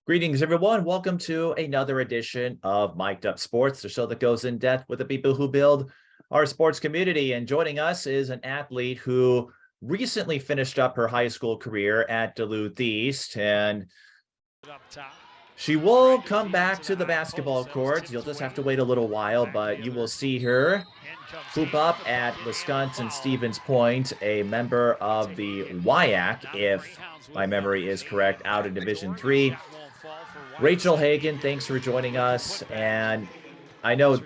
Greetings, everyone. Welcome to another edition of Mic'd Up Sports, the show that goes in depth with the people who build our sports community. And joining us is an athlete who recently finished up her high school career at Duluth East. And she will come back to the basketball courts. You'll just have to wait a little while, but you will see her hoop up at Wisconsin-Stevens Point, a member of the WIAC, if my memory is correct, out in Division III. Rachel Hagen, thanks for joining us. And I know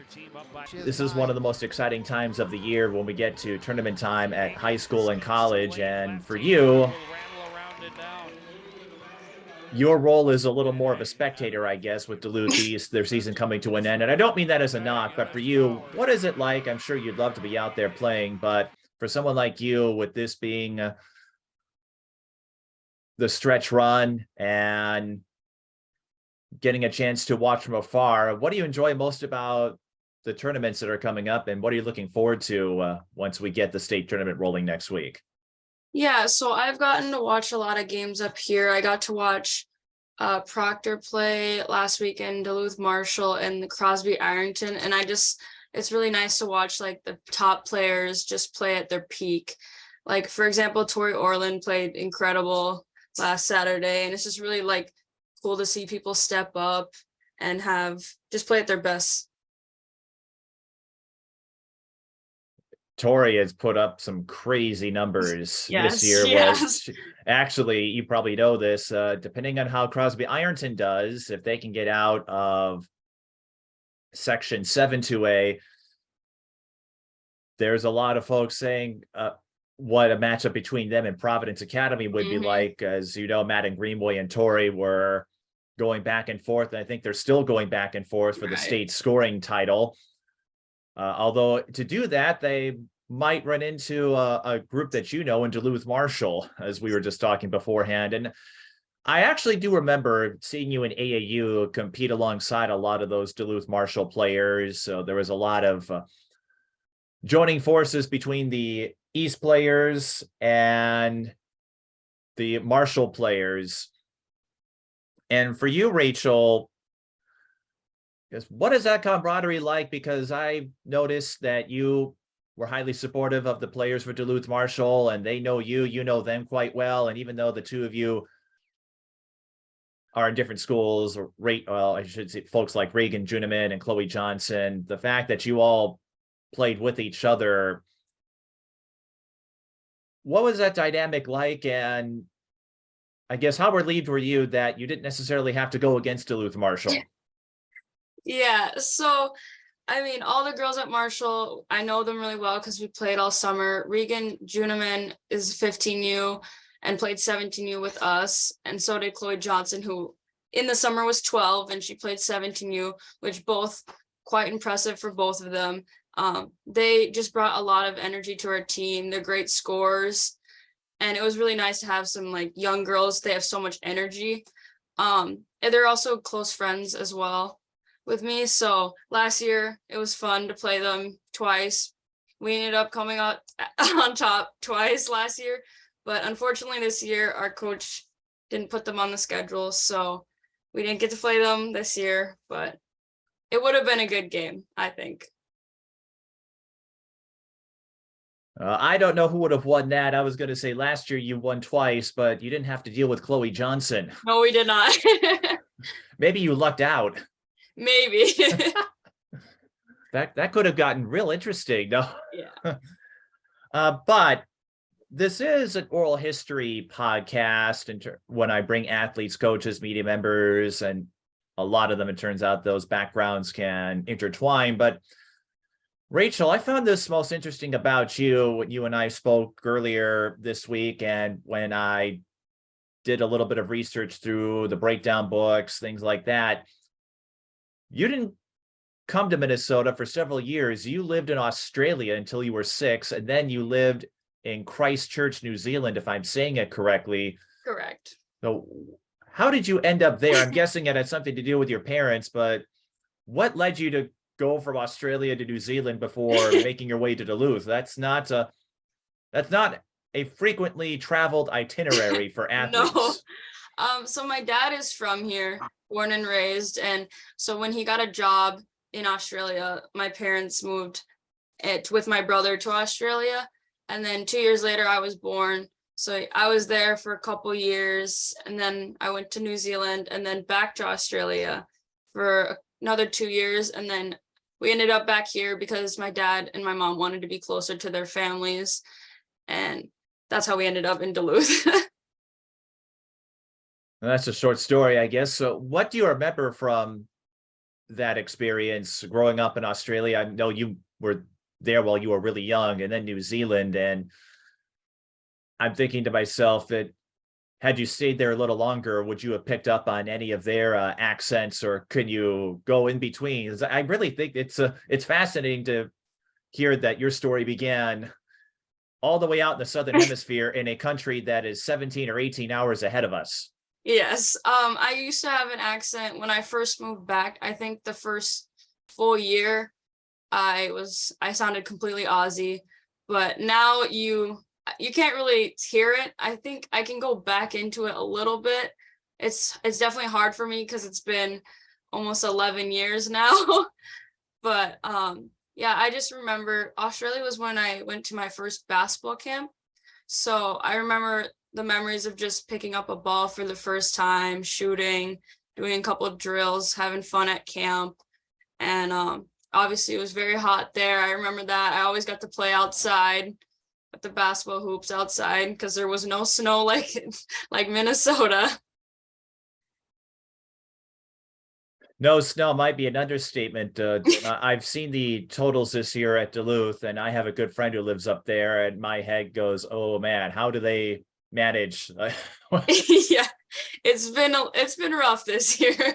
this is one of the most exciting times of the year when we get to tournament time at high school and college. And for you, your role is a little more of a spectator, I guess, with Duluth East, their season coming to an end. And I don't mean that as a knock, but for you, what is it like? I'm sure you'd love to be out there playing, but for someone like you, with this being the stretch run and getting a chance to watch from afar, what do you enjoy most about the tournaments that are coming up, and what are you looking forward to once we get the state tournament rolling next week? Yeah, so I've gotten to watch a lot of games up here. I got to watch Proctor play last week in Duluth Marshall and the Crosby Ironton, and it's really nice to watch like the top players just play at their peak. Like, for example, Tori Orland played incredible last Saturday, and it's just really like cool to see people step up and just play at their best. Tori has put up some crazy numbers this year. Yes. Actually, you probably know this, depending on how Crosby Ironton does, if they can get out of Section 7-2A, there's a lot of folks saying what a matchup between them and Providence Academy would be like. As you know, Matt and Greenway and Tori were going back and forth, and I think they're still going back and forth for the state scoring title. Although to do that, they might run into a group that you know in Duluth Marshall, as we were just talking beforehand. And I actually do remember seeing you in AAU compete alongside a lot of those Duluth Marshall players. So there was a lot of joining forces between the East players and the Marshall players. And for you, Rachel, what is that camaraderie like? Because I noticed that you were highly supportive of the players for Duluth Marshall, and they know you, you know them quite well. And even though the two of you are in different schools, or I should say folks like Reagan Juniman and Chloe Johnson, the fact that you all played with each other, what was that dynamic like? And I guess how relieved were you that you didn't necessarily have to go against Duluth Marshall? Yeah, so I mean, all the girls at Marshall, I know them really well because we played all summer. Regan Juniman is 15U and played 17U with us, and so did Chloe Johnson, who in the summer was 12 and she played 17U, which both quite impressive for both of them. They just brought a lot of energy to our team. They're great scorers, and it was really nice to have some like young girls. They have so much energy. And they're also close friends as well with me. So last year it was fun to play them twice. We ended up coming out on top twice last year, but unfortunately this year our coach didn't put them on the schedule, so we didn't get to play them this year, but it would have been a good game, I think. I don't know who would have won that. I was going to say last year you won twice, but you didn't have to deal with Chloe Johnson. No, we did not. Maybe you lucked out. Maybe. That could have gotten real interesting. No. Yeah. But this is an oral history podcast, and when I bring athletes, coaches, media members, and a lot of them, it turns out those backgrounds can intertwine. But Rachel, I found this most interesting about you when you and I spoke earlier this week, and when I did a little bit of research through the breakdown books, things like that. You didn't come to Minnesota for several years. You lived in Australia until you were 6, and then you lived in Christchurch, New Zealand, if I'm saying it correctly. Correct. So how did you end up there? I'm guessing it had something to do with your parents, but what led you to go from Australia to New Zealand before making your way to Duluth? That's not a frequently traveled itinerary for athletes. No. So my dad is from here, born and raised, and so when he got a job in Australia, my parents moved it with my brother to Australia, and then 2 years later I was born. So I was there for a couple years, and then I went to New Zealand, and then back to Australia for another 2 years, and then we ended up back here because my dad and my mom wanted to be closer to their families, and that's how we ended up in Duluth. Well, that's a short story, I guess. So what do you remember from that experience growing up in Australia? I know you were there while you were really young, and then New Zealand. And I'm thinking to myself that had you stayed there a little longer, would you have picked up on any of their accents, or could you go in between? 'Cause I really think it's fascinating to hear that your story began all the way out in the Southern Hemisphere in a country that is 17 or 18 hours ahead of us. Yes, I used to have an accent when I first moved back. I think the first full year I sounded completely Aussie, but now you can't really hear it. I think I can go back into it a little bit. It's definitely hard for me because it's been almost 11 years now. But yeah, I just remember Australia was when I went to my first basketball camp. So I remember the memories of just picking up a ball for the first time, shooting, doing a couple of drills, having fun at camp. And obviously it was very hot there. I remember that. I always got to play outside with the basketball hoops outside because there was no snow like Minnesota. No snow might be an understatement. I've seen the totals this year at Duluth, and I have a good friend who lives up there, and my head goes, "Oh man, how do they manage?" Yeah, it's been rough this year.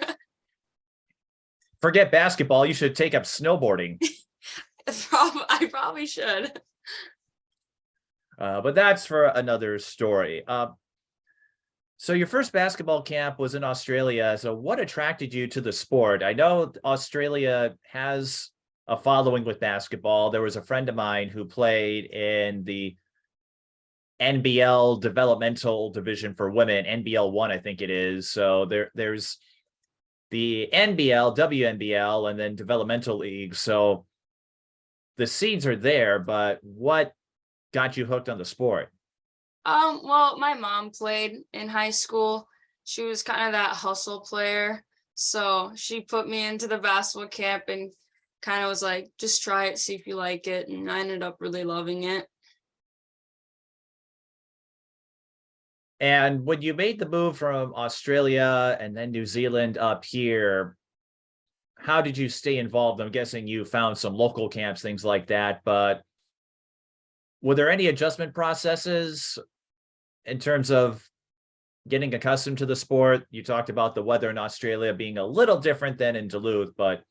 Forget basketball. You should take up snowboarding. I probably should. But that's for another story. So your first basketball camp was in Australia. So what attracted you to the sport? I know Australia has a following with basketball. There was a friend of mine who played in the NBL developmental division for women, NBL 1, I think it is. So there's the NBL, WNBL, and then developmental league. So the seeds are there, but what got you hooked on the sport? Well, my mom played in high school. She was kind of that hustle player. So she put me into the basketball camp and kind of was like, just try it, see if you like it. And I ended up really loving it. And when you made the move from Australia and then New Zealand up here, how did you stay involved? I'm guessing you found some local camps, things like that, but were there any adjustment processes in terms of getting accustomed to the sport? You talked about the weather in Australia being a little different than in Duluth, but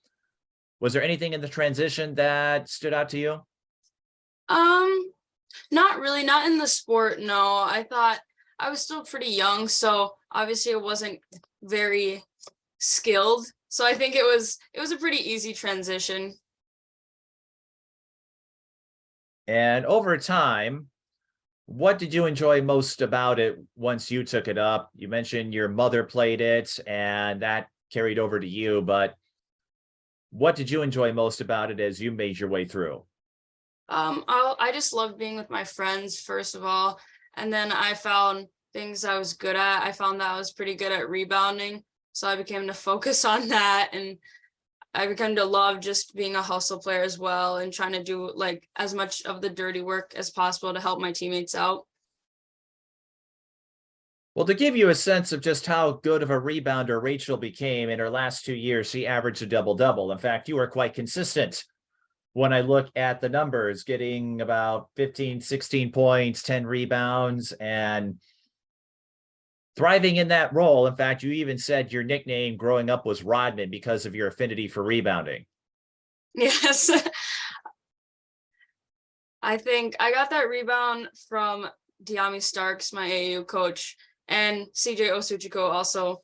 was there anything in the transition that stood out to you? Um, Not really, not in the sport, no. I thought I was still pretty young, so obviously I wasn't very skilled. So I think it was a pretty easy transition. And over time, what did you enjoy most about it once you took it up? You mentioned your mother played it and that carried over to you, but what did you enjoy most about it as you made your way through? I just loved being with my friends, first of all, and then I found things I was good at. I found that I was pretty good at rebounding, so I became to focus on that, and I began to love just being a hustle player as well and trying to do like as much of the dirty work as possible to help my teammates out. Well, to give you a sense of just how good of a rebounder Rachel became in her last 2 years, she averaged a double-double. In fact, you were quite consistent when I look at the numbers, getting about 15, 16 points, 10 rebounds, and thriving in that role. In fact, you even said your nickname growing up was Rodman because of your affinity for rebounding. Yes. I think I got that rebound from Diami Starks, my AAU coach, and CJ Osuchiko also.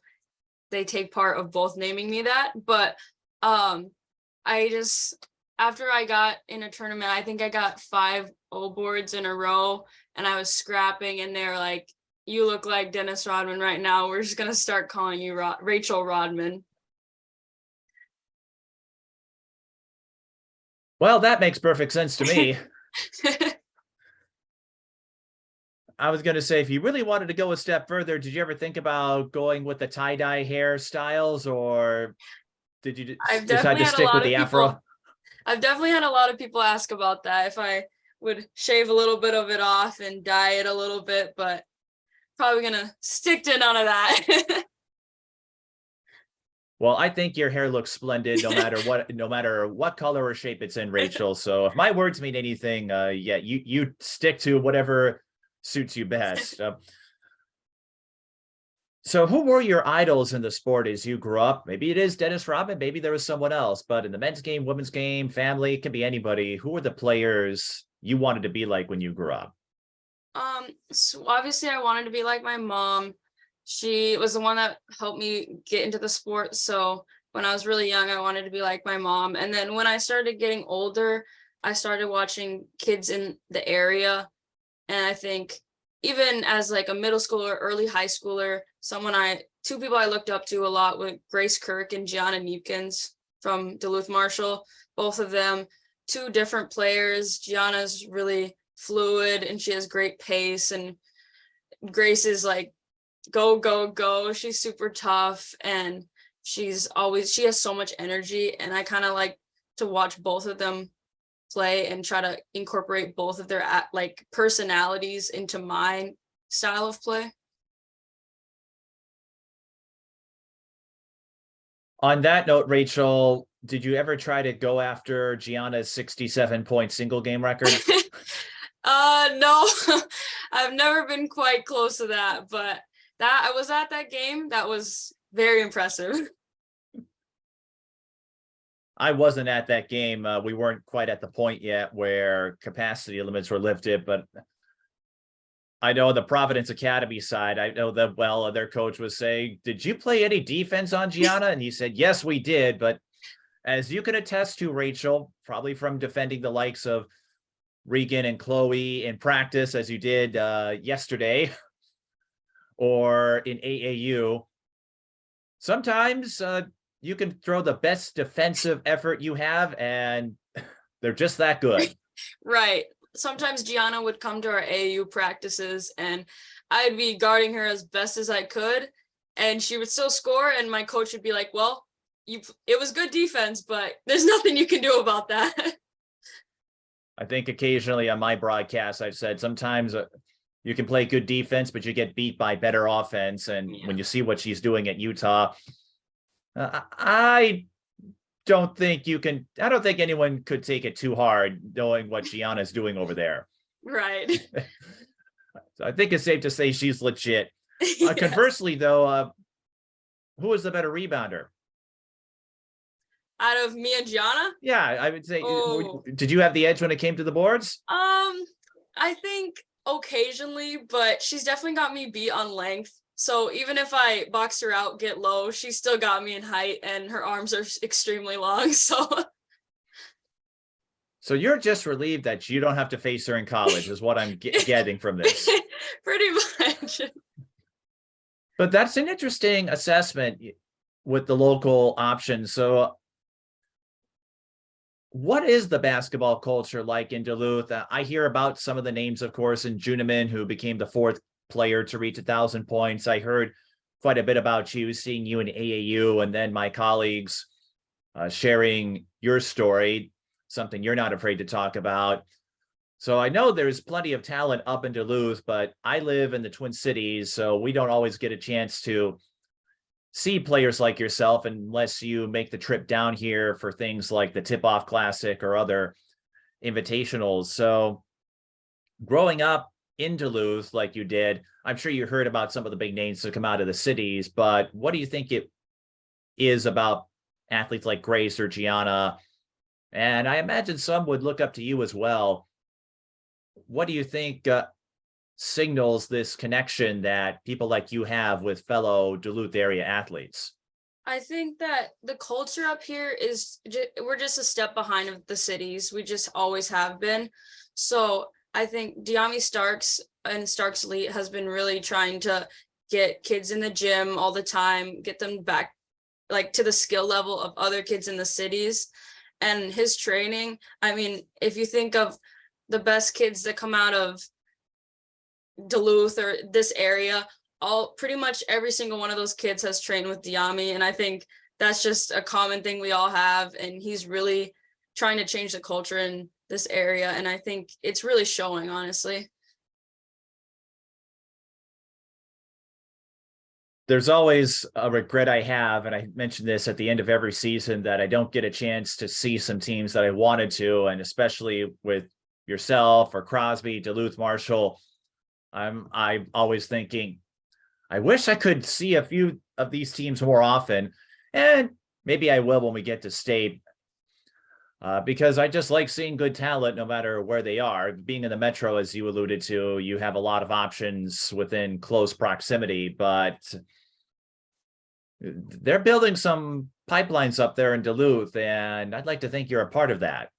They take part of both naming me that. But I just, after I got in a tournament, I think I got 5 O boards in a row, and I was scrapping, and they were like, you look like Dennis Rodman right now. We're just gonna start calling you Rachel Rodman. Well, that makes perfect sense to me. I was going to say, if you really wanted to go a step further, did you ever think about going with the tie-dye hairstyles, or did you I've decide definitely to had a stick with lot the of afro? people. I've definitely had a lot of people ask about that, if I would shave a little bit of it off and dye it a little bit, but probably gonna stick to none of that. Well, I think your hair looks splendid no matter what color or shape it's in, Rachel. So if my words mean anything, yeah, you stick to whatever suits you best. So who were your idols in the sport as you grew up? Maybe it is Dennis Rodman, maybe there was someone else, but in the men's game, women's game, family, it can be anybody. Who were the players you wanted to be like when you grew up? So obviously I wanted to be like my mom. She was the one that helped me get into the sport. So when I was really young, I wanted to be like my mom. And then when I started getting older, I started watching kids in the area. And I think even as like a middle schooler, early high schooler, two people I looked up to a lot were Grace Kirk and Gianna Neepkins from Duluth Marshall. Both of them, two different players. Gianna's really fluid and she has great pace, and Grace is like go go go. She's super tough and she has so much energy, and I kind of like to watch both of them play and try to incorporate both of their like personalities into my style of play. On that note, Rachel, did you ever try to go after Gianna's 67-point single game record? No. I've never been quite close to that, but that I was at that game. That was very impressive. I wasn't at that game. We weren't quite at the point yet where capacity limits were lifted, but I know the Providence Academy side, I know that well, their coach was saying, did you play any defense on Gianna? And he said, yes, we did. But as you can attest to, Rachel, probably from defending the likes of Regan and Chloe in practice, as you did yesterday, or in AAU, sometimes you can throw the best defensive effort you have, and they're just that good. Right. Sometimes Gianna would come to our AAU practices and I'd be guarding her as best as I could, and she would still score, and my coach would be like, well, it was good defense, but there's nothing you can do about that. I think occasionally on my broadcast, I've said sometimes you can play good defense, but you get beat by better offense. And when you see what she's doing at Utah, I don't think anyone could take it too hard knowing what Gianna's doing over there. Right. So I think it's safe to say she's legit. Yes. Conversely, though, who is the better rebounder? Out of me and Gianna? Yeah, I would say, did you have the edge when it came to the boards? I think occasionally, but she's definitely got me beat on length. So even if I box her out, get low, she still got me in height, and her arms are extremely long. So you're just relieved that you don't have to face her in college, is what I'm getting from this. Pretty much. But that's an interesting assessment with the local options. So what is the basketball culture like in Duluth? I hear about some of the names, of course, in Juniman, who became the fourth player to reach 1,000 points. I heard quite a bit about you, seeing you in AAU, and then my colleagues sharing your story, something you're not afraid to talk about. So I know there's plenty of talent up in Duluth, but I live in the Twin Cities, so we don't always get a chance to see players like yourself unless you make the trip down here for things like the Tip-Off Classic or other invitationals. So growing up in Duluth like you did, I'm sure you heard about some of the big names that come out of the cities, but what do you think it is about athletes like Grace or Gianna? And I imagine some would look up to you as well. What do you think signals this connection that people like you have with fellow Duluth area athletes? I think that the culture up here we're just a step behind of the cities. We just always have been. So I think Diami Starks and Starks Elite has been really trying to get kids in the gym all the time, get them back like to the skill level of other kids in the cities. And his training, I mean, if you think of the best kids that come out of Duluth or this area, all pretty much every single one of those kids has trained with Diami. And I think that's just a common thing we all have. And he's really trying to change the culture in this area. And I think it's really showing, honestly. There's always a regret I have, and I mentioned this at the end of every season, that I don't get a chance to see some teams that I wanted to, and especially with yourself or Crosby, Duluth, Marshall. I'm always thinking, I wish I could see a few of these teams more often, and maybe I will when we get to state. Because I just like seeing good talent no matter where they are. Being in the metro, as you alluded to, you have a lot of options within close proximity, but they're building some pipelines up there in Duluth, and I'd like to think you're a part of that.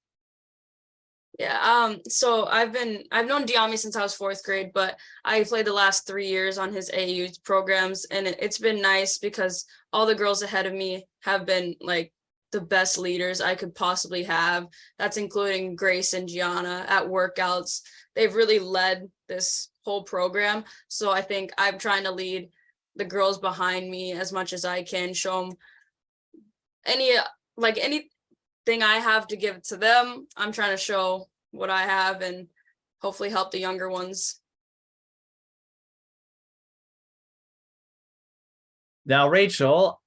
Yeah, so I've known Diami since I was fourth grade, but I played the last 3 years on his AU programs, and it's been nice because all the girls ahead of me have been like the best leaders I could possibly have. That's including Grace and Gianna at workouts. They've really led this whole program. So I think I'm trying to lead the girls behind me as much as I can, show them anything I have to give to them. I'm trying to show what I have and hopefully help the younger ones. Now, Rachel,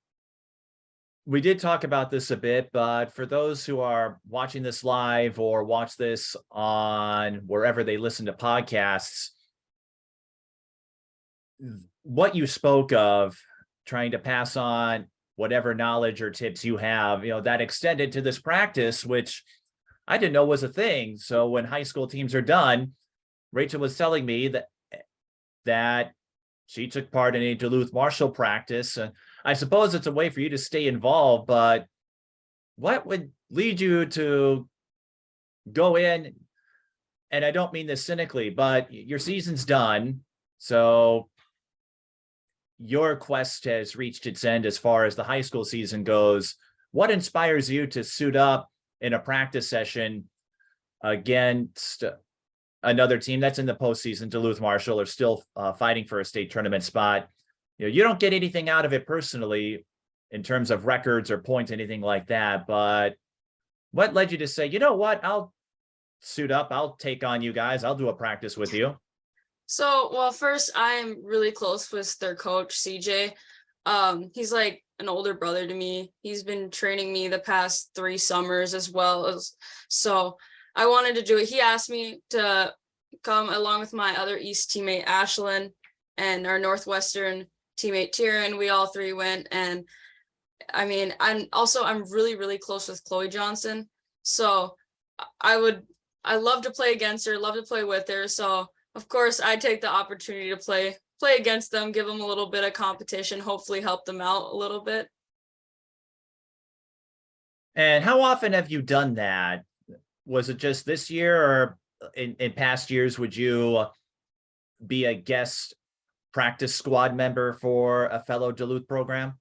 we did talk about this a bit, but for those who are watching this live or watch this on wherever they listen to podcasts, what you spoke of, trying to pass on whatever knowledge or tips you have, that extended to this practice, which I didn't know was a thing. So when high school teams are done, Rachel was telling me that she took part in a Duluth Marshall practice. I suppose it's a way for you to stay involved, but what would lead you to go in? And I don't mean this cynically, but your season's done. So your quest has reached its end as far as the high school season goes. What inspires you to suit up in a practice session against another team that's in the postseason? Duluth Marshall are still fighting for a state tournament spot. You don't get anything out of it personally in terms of records or points, anything like that. But what led you to say, you know what, I'll suit up, I'll take on you guys, I'll do a practice with you? So, well, first, I'm really close with their coach, CJ. He's like an older brother to me. He's been training me the past 3 summers as well as, so I wanted to do it. He asked me to come along with my other East teammate, Ashlyn, and our Northwestern teammate, Tyrion. We all 3 went. And I mean, I'm really, really close with Chloe Johnson. So I love to play against her, love to play with her. So of course I take the opportunity to play against them, give them a little bit of competition, hopefully help them out a little bit. And how often have you done that? Was it just this year, or in past years, would you be a guest practice squad member for a fellow Duluth program?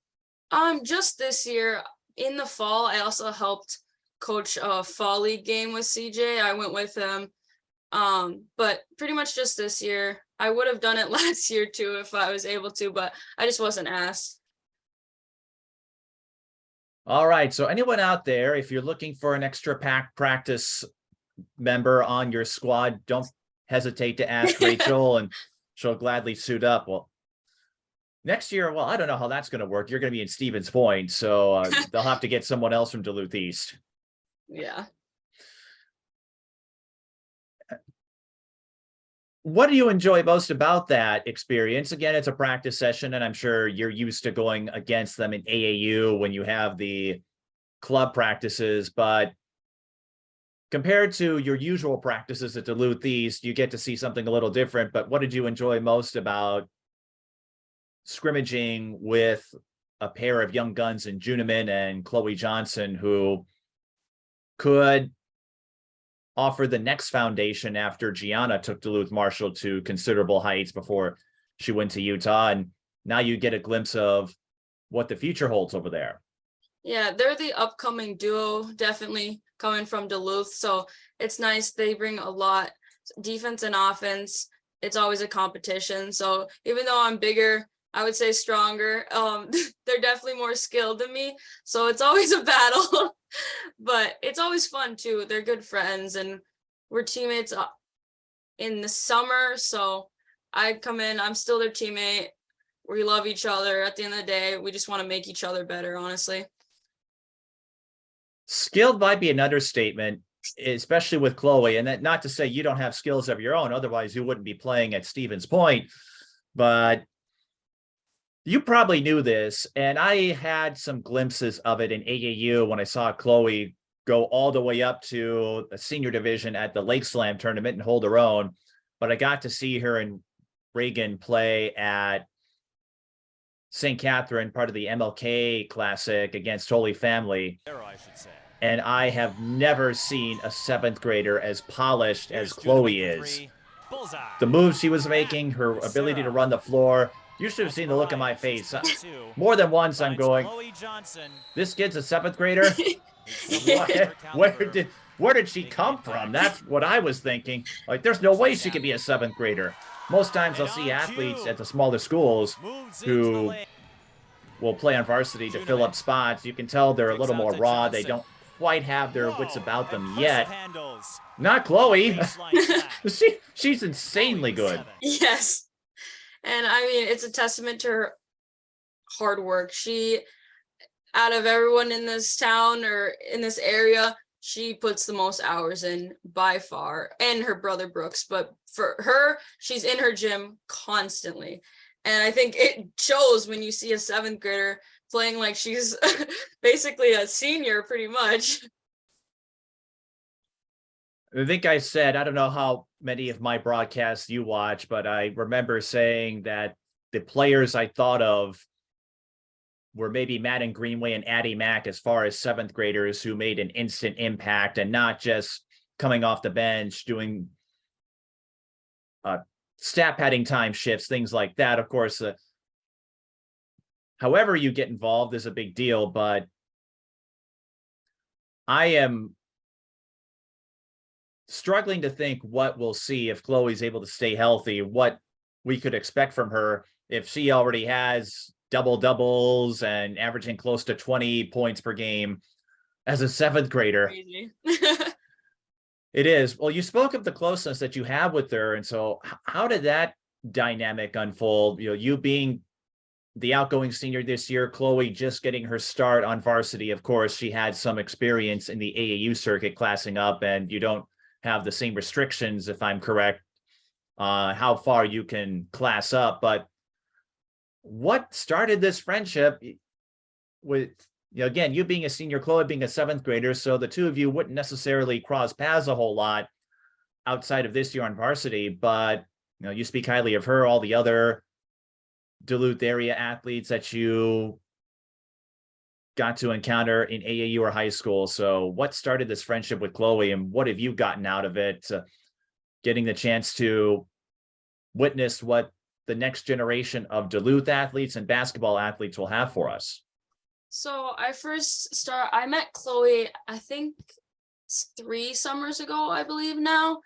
Just this year. In the fall, I also helped coach a fall league game with CJ. I went with him. But pretty much just this year. I would have done it last year too if I was able to, but I just wasn't asked. All right. So anyone out there, if you're looking for an extra pack practice member on your squad, don't hesitate to ask Rachel and she'll gladly suit up. Well, next year, well, I don't know how that's going to work. You're going to be in Stevens Point, so they'll have to get someone else from Duluth East. Yeah. What do you enjoy most about that experience? Again, it's a practice session, and I'm sure you're used to going against them in AAU when you have the club practices, but compared to your usual practices at Duluth East, you get to see something a little different. But what did you enjoy most about scrimmaging with a pair of young guns in Juniman and Chloe Johnson, who could offered the next foundation after Gianna took Duluth Marshall to considerable heights before she went to Utah. And now you get a glimpse of what the future holds over there. Yeah, they're the upcoming duo, definitely coming from Duluth. So it's nice. They bring a lot, defense and offense. It's always a competition. So even though I'm bigger, I would say stronger, they're definitely more skilled than me. So it's always a battle, but it's always fun too. They're good friends and we're teammates in the summer. So I come in, I'm still their teammate. We love each other. At the end of the day, we just want to make each other better, honestly. Skilled might be an understatement, especially with Chloe. And that, not to say you don't have skills of your own, otherwise you wouldn't be playing at Stevens Point. But you probably knew this, and I had some glimpses of it in AAU when I saw Chloe go all the way up to a senior division at the Lake Slam tournament and hold her own. But I got to see her and Hagen play at St. Catherine, part of the MLK Classic against Holy Family. And I have never seen a seventh grader as polished as Chloe is. The moves she was making, her ability to run the floor. You should have seen the look on my face. More than once, I'm going, this kid's a seventh grader? Where did she come from? That's what I was thinking. Like, there's no way she could be a seventh grader. Most times I'll see athletes at the smaller schools who will play on varsity to fill up spots. You can tell they're a little more raw. They don't quite have their wits about them yet. Not Chloe. She's insanely good. Yes. And I mean, it's a testament to her hard work. She, out of everyone in this town or in this area, she puts the most hours in by far, and her brother Brooks. But for her, she's in her gym constantly. And I think it shows when you see a seventh grader playing like she's basically a senior, pretty much. I think I said, I don't know how many of my broadcasts you watch, but I remember saying that the players I thought of were maybe Madden Greenway and Addie Mack as far as seventh graders who made an instant impact and not just coming off the bench, doing stat padding time shifts, things like that. Of course, however you get involved is a big deal, but I am struggling to think what we'll see if Chloe's able to stay healthy, what we could expect from her if she already has double doubles and averaging close to 20 points per game as a seventh grader. It is. Well, you spoke of the closeness that you have with her. And so how did that dynamic unfold? You know, you being the outgoing senior this year, Chloe just getting her start on varsity. Of course, she had some experience in the AAU circuit classing up, and you don't have the same restrictions, if I'm correct, how far you can class up. But what started this friendship with, you know, again, you being a senior, Chloe being a seventh grader, so the two of you wouldn't necessarily cross paths a whole lot outside of this year on varsity, but you know, you speak highly of her, all the other Duluth area athletes that you got to encounter in AAU or high school. So what started this friendship with Chloe, and what have you gotten out of it, getting the chance to witness what the next generation of Duluth athletes and basketball athletes will have for us? So I met Chloe, I think 3 summers ago, I believe now.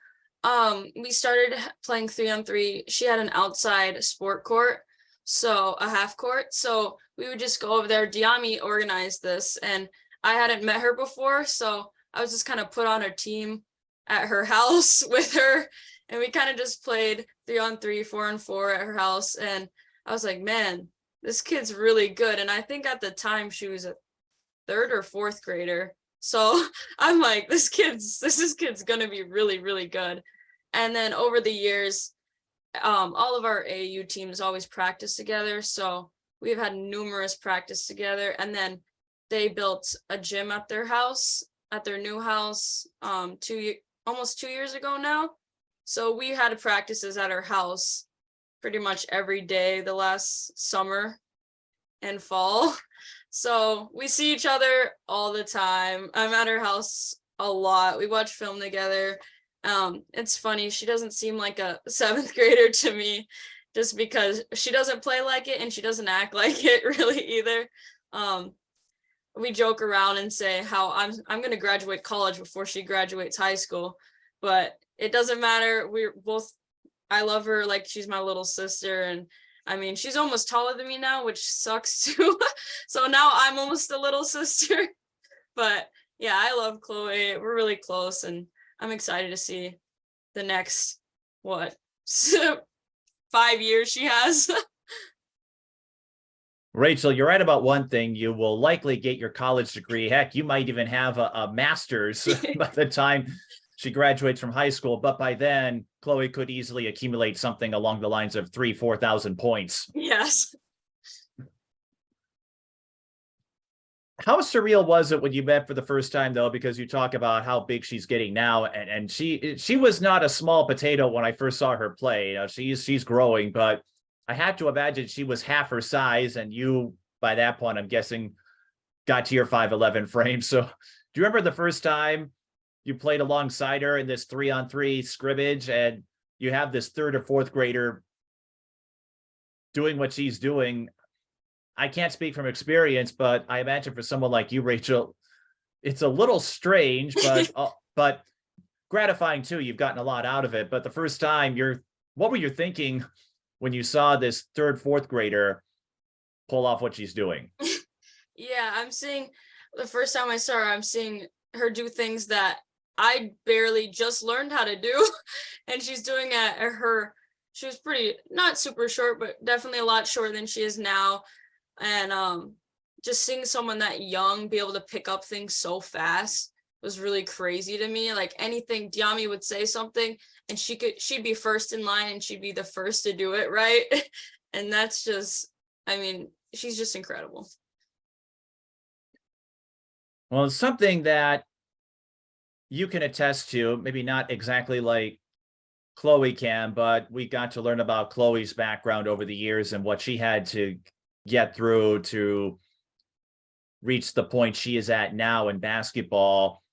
We started playing 3-on-3. She had an outside sport court, so a half court. So we would just go over there. Diami organized this, and I hadn't met her before, so I was just kind of put on her team at her house with her, and we kind of just played 3-on-3, 4-on-4 at her house. And I was like, man, this kid's really good. And I think at the time she was a 3rd or 4th grader. So I'm like, this kid's gonna be really, really good. And then over the years, all of our AAU teams always practice together. So we've had numerous practice together. And then they built a gym at their house, at their new house, almost 2 years ago now. So we had practices at our house pretty much every day the last summer and fall. So we see each other all the time. I'm at her house a lot. We watch film together. It's funny. She doesn't seem like a seventh grader to me, just because she doesn't play like it and she doesn't act like it really either. We joke around and say how I'm going to graduate college before she graduates high school, but it doesn't matter. We're both, I love her like she's my little sister, and I mean she's almost taller than me now, which sucks too. So now I'm almost a little sister. But yeah, I love Chloe. We're really close, and I'm excited to see the next what 5 years she has. Rachel, you're right about one thing. You will likely get your college degree. Heck, you might even have a master's by the time she graduates from high school. But by then, Chloe could easily accumulate something along the lines of 4,000 points. Yes. How surreal was it when you met for the first time, though? Because you talk about how big she's getting now, and she was not a small potato when I first saw her play. You know, she's growing, but I had to imagine she was half her size, and you, by that point, I'm guessing, got to your 5'11" frame. So do you remember the first time you played alongside her in this 3-on-3 scrimmage, and you have this third or fourth grader doing what she's doing? I can't speak from experience, but I imagine for someone like you, Rachel, it's a little strange, but gratifying too. You've gotten a lot out of it. But the first time, what were you thinking when you saw this third, fourth grader pull off what she's doing? Yeah, the first time I saw her, I'm seeing her do things that I barely just learned how to do. And she's doing she was pretty, not super short, but definitely a lot shorter than she is now. And just seeing someone that young be able to pick up things so fast was really crazy to me. Like anything, Diami would say something and she'd be first in line and she'd be the first to do it, right? And that's just, I mean, she's just incredible. Well, it's something that you can attest to, maybe not exactly like Chloe can, but we got to learn about Chloe's background over the years and what she had to get through to reach the point she is at now in basketball.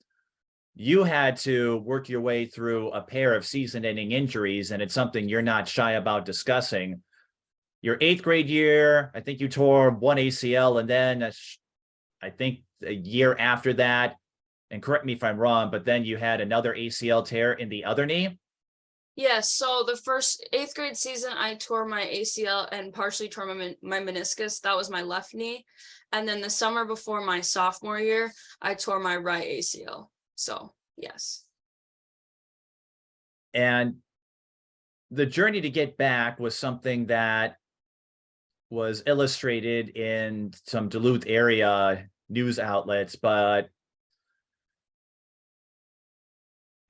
You had to work your way through a pair of season-ending injuries, and it's something you're not shy about discussing. Your 8th grade year, I think you tore one ACL, and then I think a year after that, and correct me if I'm wrong, but then you had another ACL tear in the other knee. Yeah, so the first 8th grade season, I tore my ACL and partially tore my meniscus. That was my left knee. And then the summer before my sophomore year, I tore my right ACL. So, yes. And the journey to get back was something that was illustrated in some Duluth area news outlets, but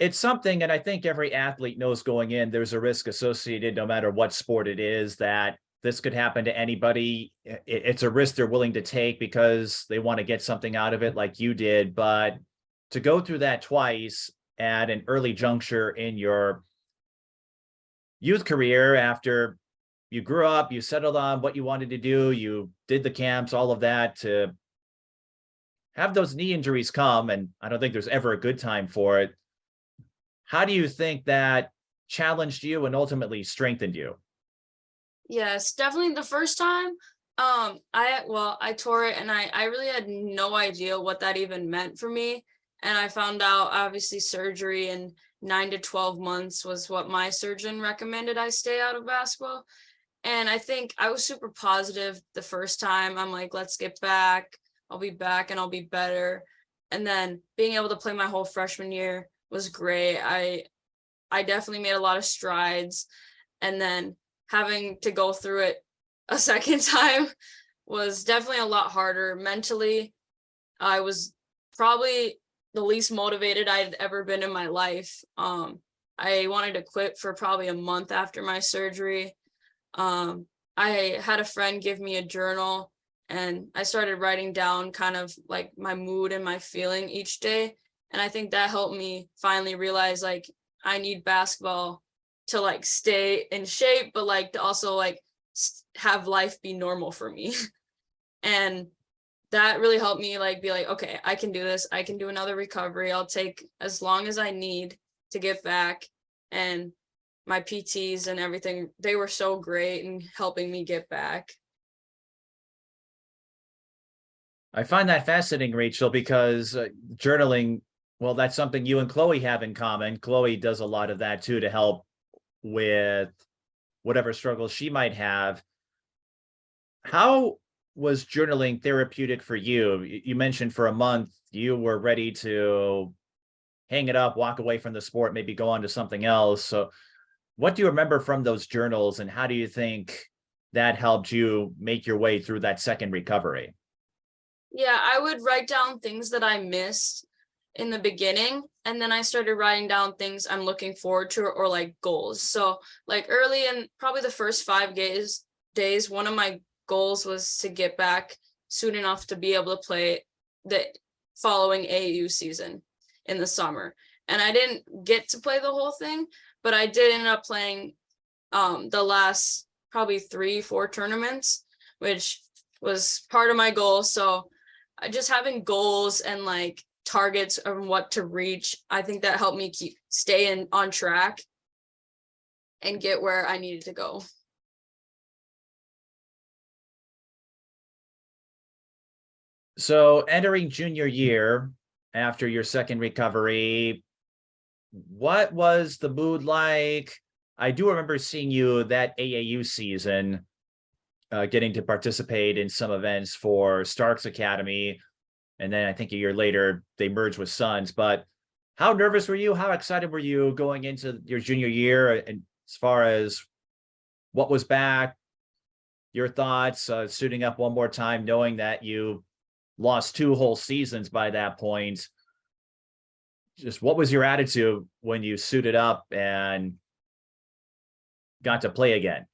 it's something, and I think every athlete knows going in, there's a risk associated no matter what sport it is, that this could happen to anybody. It's a risk they're willing to take because they want to get something out of it like you did. But to go through that twice at an early juncture in your youth career, after you grew up, you settled on what you wanted to do, you did the camps, all of that, to have those knee injuries come, and I don't think there's ever a good time for it. How do you think that challenged you and ultimately strengthened you? Yes, definitely the first time. I tore it and I really had no idea what that even meant for me. And I found out obviously surgery in 9 to 12 months was what my surgeon recommended I stay out of basketball. And I think I was super positive the first time. I'm like, let's get back. I'll be back and I'll be better. And then being able to play my whole freshman year was great. I definitely made a lot of strides. And then having to go through it a second time was definitely a lot harder mentally. I was probably the least motivated I'd ever been in my life. I wanted to quit for probably a month after my surgery. I had a friend give me a journal and I started writing down kind of like my mood and my feeling each day. And I think that helped me finally realize like I need basketball to like stay in shape, but like to also like have life be normal for me. And that really helped me like be like, okay, I can do this. I can do another recovery. I'll take as long as I need to get back. And my PTs and everything, they were so great in helping me get back. I find that fascinating, Rachel, because journaling, well, that's something you and Chloe have in common. Chloe does a lot of that too to help with whatever struggles she might have. How was journaling therapeutic for you? You mentioned for a month you were ready to hang it up, walk away from the sport, maybe go on to something else. So what do you remember from those journals, and how do you think that helped you make your way through that second recovery? Yeah, I would write down things that I missed in the beginning, and then I started writing down things I'm looking forward to, or like goals. So like early in probably the first 5 days, one of my goals was to get back soon enough to be able to play the following AAU season in the summer. And I didn't get to play the whole thing, but I did end up playing the last probably 3-4 tournaments, which was part of my goal. So just having goals and like targets of what to reach, I think that helped me keep staying on track and get where I needed to go. So entering junior year after your second recovery, what was the mood like? I do remember seeing you that AAU season, getting to participate in some events for Starks Academy. And then I think a year later, they merged with Suns. But how nervous were you? How excited were you going into your junior year? And as far as what was back, your thoughts, suiting up one more time, knowing that you lost 2 whole seasons by that point. Just what was your attitude when you suited up and got to play again?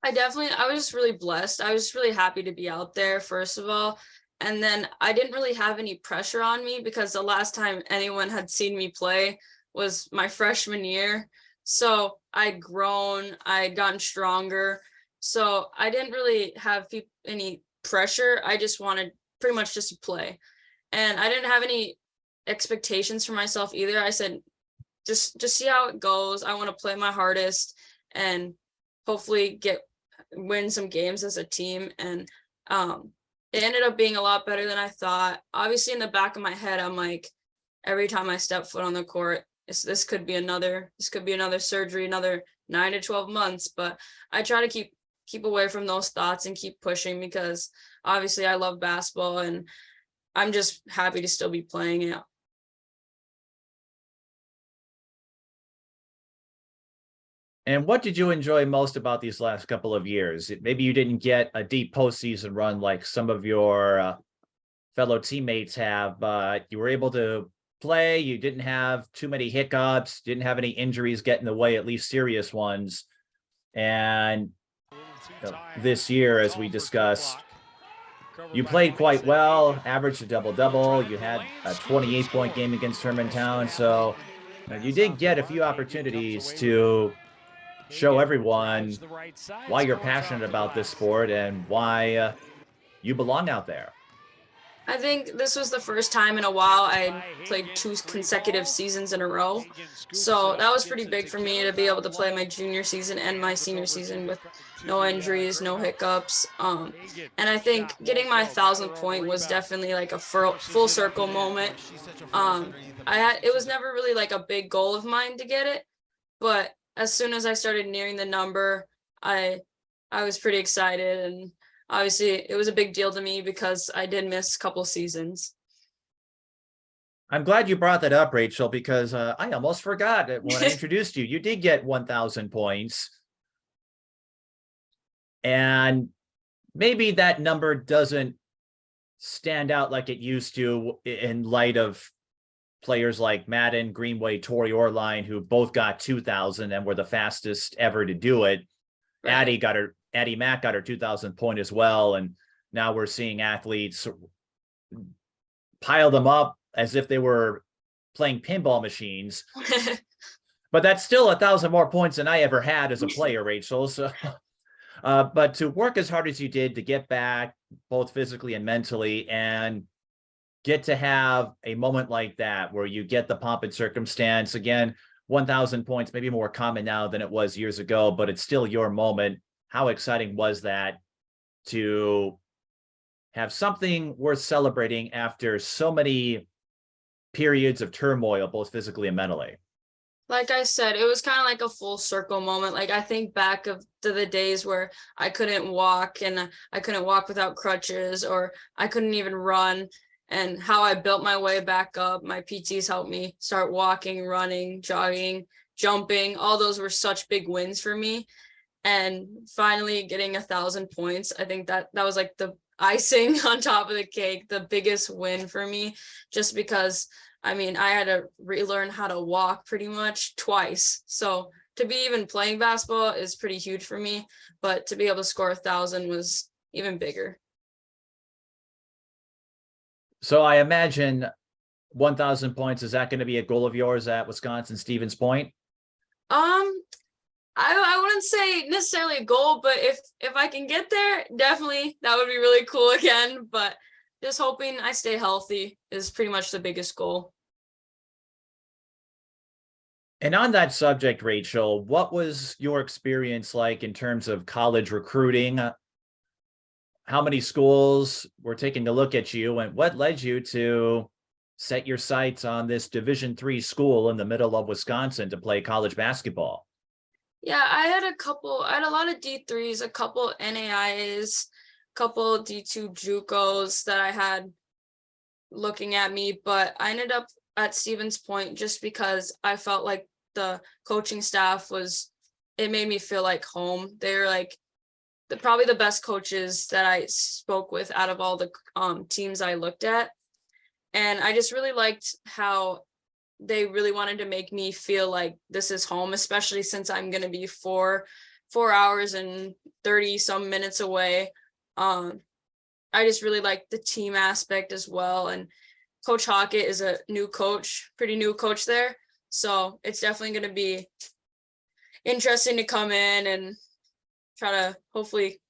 I was just really blessed. I was just really happy to be out there, first of all. And then I didn't really have any pressure on me because the last time anyone had seen me play was my freshman year. So I'd grown, I'd gotten stronger. So I didn't really have any pressure. I just wanted pretty much just to play. And I didn't have any expectations for myself either. I said, just see how it goes. I want to play my hardest and hopefully win some games as a team. And it ended up being a lot better than I thought. Obviously, in the back of my head, I'm like, every time I step foot on the court, this could be another surgery, another 9 to 12 months. But I try to keep away from those thoughts and keep pushing, because obviously I love basketball and I'm just happy to still be playing it. And what did you enjoy most about these last couple of years? Maybe you didn't get a deep postseason run like some of your fellow teammates have, but you were able to play. You didn't have too many hiccups, didn't have any injuries get in the way, at least serious ones. And this year, as we discussed, you played quite well, averaged a double-double. You had a 28-point game against Hermantown. So you did get a few opportunities to show everyone why you're passionate about this sport and why you belong out there. I think this was the first time in a while I played 2 consecutive seasons in a row. So that was pretty big for me to be able to play my junior season and my senior season with no injuries, no hiccups. And I think getting my 1,000th point was definitely like a full circle moment. It was never really like a big goal of mine to get it, but as soon as I started nearing the number, I was pretty excited, and obviously it was a big deal to me because I did miss a couple seasons. I'm glad you brought that up, Rachel, because I almost forgot that when I introduced you. You did get 1,000 points. And maybe that number doesn't stand out like it used to in light of players like Madden, Greenway, Torrey Orline, who both got 2,000 and were the fastest ever to do it. Right. Addie Mack got her 2,000 point as well. And now we're seeing athletes pile them up as if they were playing pinball machines. But that's still 1,000 more points than I ever had as a player, Rachel. So, but to work as hard as you did to get back, both physically and mentally, and get to have a moment like that where you get the pomp and circumstance. Again, 1,000 points, maybe more common now than it was years ago, but it's still your moment. How exciting was that to have something worth celebrating after so many periods of turmoil, both physically and mentally? Like I said, it was kind of like a full circle moment. Like I think back of to the days where I couldn't walk and I couldn't walk without crutches, or I couldn't even run, and how I built my way back up. My PTs helped me start walking, running, jogging, jumping. All those were such big wins for me. And finally getting 1,000 points, I think that was like the icing on top of the cake, the biggest win for me, just because I mean, I had to relearn how to walk pretty much twice. So to be even playing basketball is pretty huge for me, but to be able to score 1,000 was even bigger. So I imagine 1,000 points, is that going to be a goal of yours at Wisconsin Stevens Point? Um, I wouldn't say necessarily a goal, but if I can get there, definitely that would be really cool again. But just hoping I stay healthy is pretty much the biggest goal. And on that subject, Rachel, what was your experience like in terms of college recruiting? How many schools were taking a look at you, and what led you to set your sights on this Division III school in the middle of Wisconsin to play college basketball? Yeah, I had a lot of D3s, a couple NAIAs, a couple D2 JUCOs that I had looking at me, but I ended up at Stevens Point just because I felt like the coaching staff it made me feel like home. They were like probably the best coaches that I spoke with out of all the teams I looked at. And I just really liked how they really wanted to make me feel like this is home, especially since I'm going to be 4 hours and 30 some minutes away. I just really like the team aspect as well. And Coach Hockett is a new coach, pretty new coach there. So it's definitely going to be interesting to come in and try to hopefully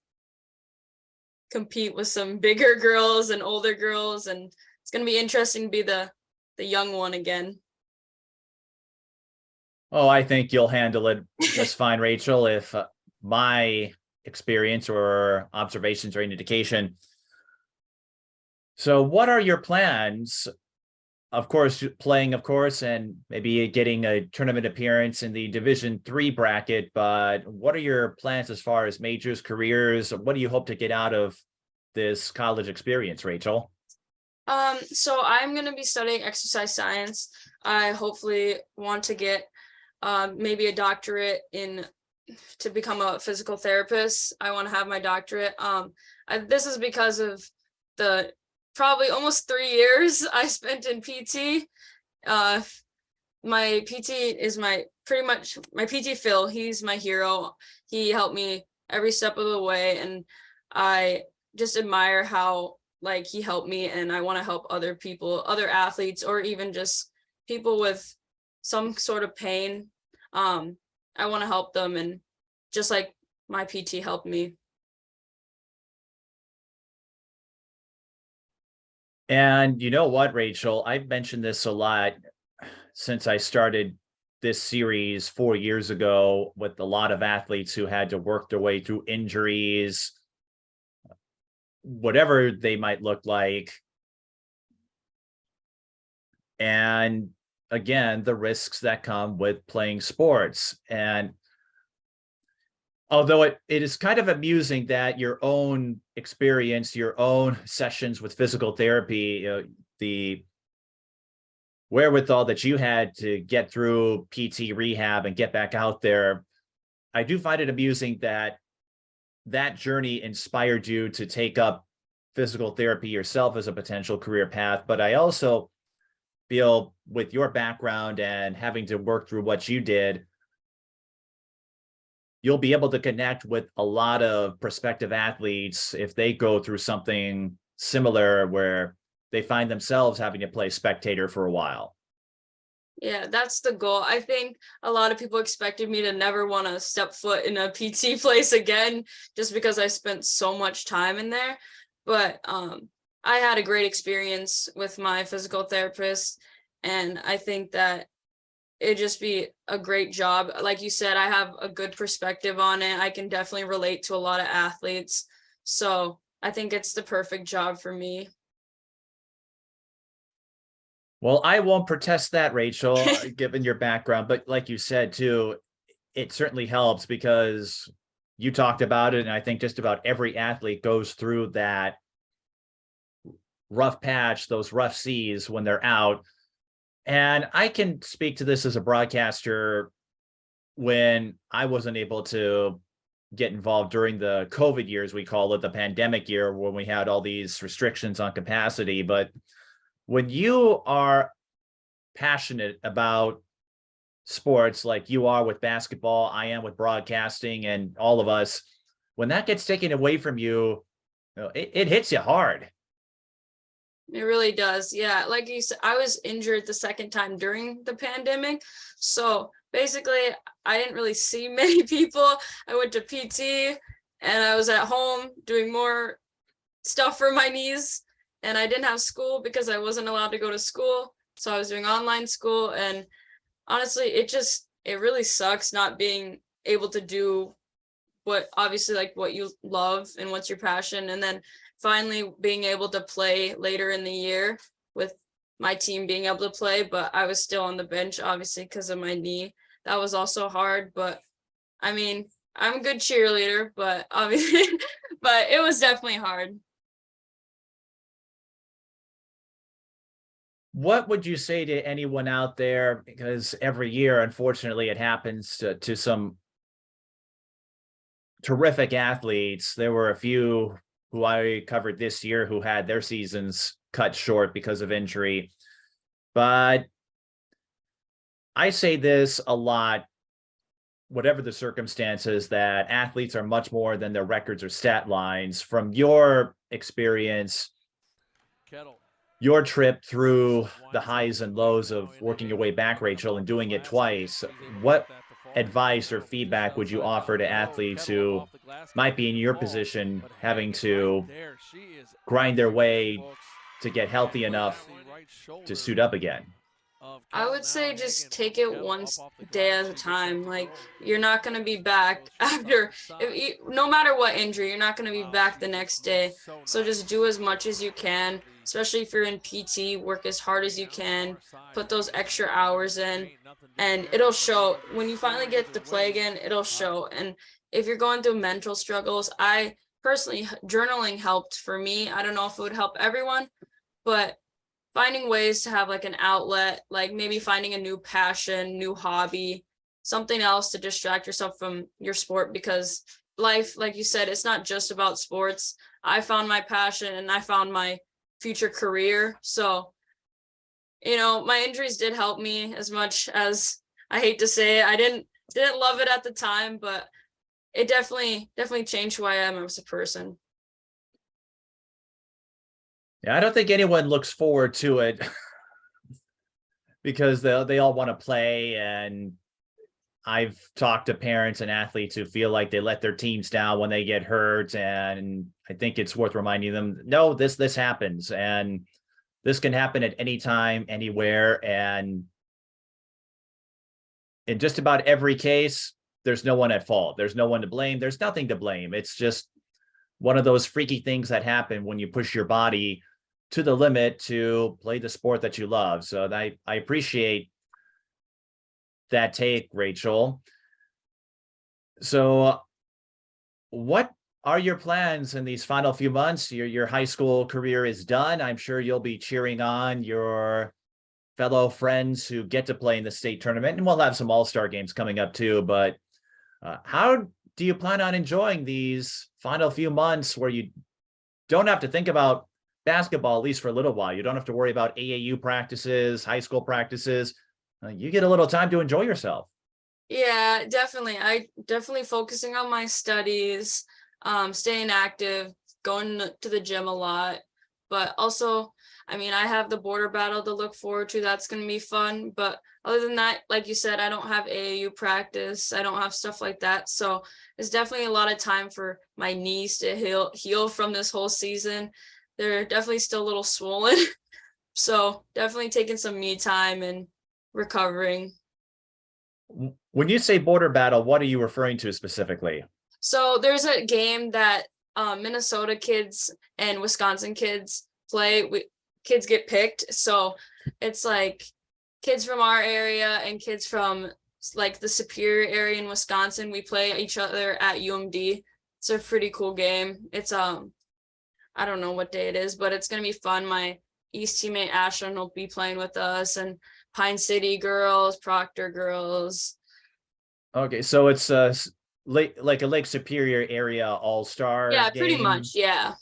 compete with some bigger girls and older girls. And it's going to be interesting to be the young one again. Oh, I think you'll handle it just fine, Rachel. If my experience or observations are any indication. So what are your plans? Of course, playing, of course, and maybe getting a tournament appearance in the Division III bracket, but what are your plans as far as majors, careers? What do you hope to get out of this college experience, Rachel? So I'm going to be studying exercise science. I hopefully want to get maybe a doctorate to become a physical therapist. I want to have my doctorate. This is because of the probably almost 3 years I spent in PT. My PT is pretty much my PT Phil. He's my hero. He helped me every step of the way, and I just admire how like he helped me, and I want to help other people, other athletes, or even just people with some sort of pain. I want to help them, and just like my PT helped me. And you know what, Rachel? I've mentioned this a lot since I started this series 4 years ago with a lot of athletes who had to work their way through injuries, whatever they might look like. And again, the risks that come with playing sports. And although it is kind of amusing that your own experience, your own sessions with physical therapy, the wherewithal that you had to get through PT rehab and get back out there, I do find it amusing that that journey inspired you to take up physical therapy yourself as a potential career path. But I also feel with your background and having to work through what you did, you'll be able to connect with a lot of prospective athletes if they go through something similar where they find themselves having to play spectator for a while. Yeah, that's the goal. I think a lot of people expected me to never want to step foot in a PT place again, just because I spent so much time in there. but I had a great experience with my physical therapist, and I think that it'd just be a great job. Like you said, I have a good perspective on it. I can definitely relate to a lot of athletes. So I think it's the perfect job for me. Well, I won't protest that, Rachel, given your background. But like you said, too, it certainly helps because you talked about it. And I think just about every athlete goes through that rough patch, those rough seas when they're out. And I can speak to this as a broadcaster when I wasn't able to get involved during the COVID years, we call it the pandemic year, when we had all these restrictions on capacity. But when you are passionate about sports like you are with basketball, I am with broadcasting, and all of us, when that gets taken away from you, it hits you hard. It really does. Yeah. Like you said, I was injured the second time during the pandemic. So basically, I didn't really see many people. I went to PT and I was at home doing more stuff for my knees. And I didn't have school because I wasn't allowed to go to school. So I was doing online school. And honestly, it really sucks not being able to do what obviously like what you love and what's your passion. And then finally being able to play later in the year with my team being able to play, but I was still on the bench, obviously, because of my knee. That was also hard, but I mean, I'm a good cheerleader, but obviously, but it was definitely hard. What would you say to anyone out there? Because every year, unfortunately, it happens to some terrific athletes. There were a few who I covered this year who had their seasons cut short because of injury. But I say this a lot, whatever the circumstances, that athletes are much more than their records or stat lines. From your experience, your trip through the highs and lows of working your way back, Rachel, and doing it twice, what advice or feedback would you offer to athletes who might be in your position, having to grind their way to get healthy enough to suit up again? I would say just take it one day at a time. Like you're not going to be back after, no matter what injury, you're not going to be back the next day. So just do as much as you can, especially if you're in PT, work as hard as you can, put those extra hours in, and it'll show. When you finally get to play again, it'll show. And if you're going through mental struggles, I personally, journaling helped for me. I don't know if it would help everyone, but finding ways to have like an outlet, like maybe finding a new passion, new hobby, something else to distract yourself from your sport, because life, like you said, it's not just about sports. I found my passion and I found my future career. So, my injuries did help me, as much as I hate to say it. I didn't love it at the time, but it definitely changed who I am as a person. Yeah, I don't think anyone looks forward to it because they all want to play. And I've talked to parents and athletes who feel like they let their teams down when they get hurt. And I think it's worth reminding them, no, this happens, and this can happen at any time, anywhere. And in just about every case, there's no one at fault. There's no one to blame. There's nothing to blame. It's just one of those freaky things that happen when you push your body to the limit to play the sport that you love. So I appreciate that take, Rachel. So what are your plans in these final few months? Your high school career is done. I'm sure you'll be cheering on your fellow friends who get to play in the state tournament, and we'll have some all-star games coming up too. But how do you plan on enjoying these final few months where you don't have to think about basketball, at least for a little while? You don't have to worry about AAU practices, high school practices. You get a little time to enjoy yourself. Yeah, definitely. I definitely focusing on my studies, staying active, going to the gym a lot. But also, I mean, I have the border battle to look forward to. That's going to be fun. But other than that, like you said, I don't have AAU practice. I don't have stuff like that. So it's definitely a lot of time for my knees to heal from this whole season. They're definitely still a little swollen. So definitely taking some me time and recovering. When you say border battle, what are you referring to specifically? So there's a game that Minnesota kids and Wisconsin kids play. Kids get picked. So it's like kids from our area and kids from like the Superior area in Wisconsin. We play each other at UMD. It's a pretty cool game. It's I don't know what day it is, but it's gonna be fun. My East teammate Ashlyn will be playing with us, and Pine City girls, Proctor girls. Okay, so it's like a Lake Superior area all-star Yeah, pretty game. much. Yeah.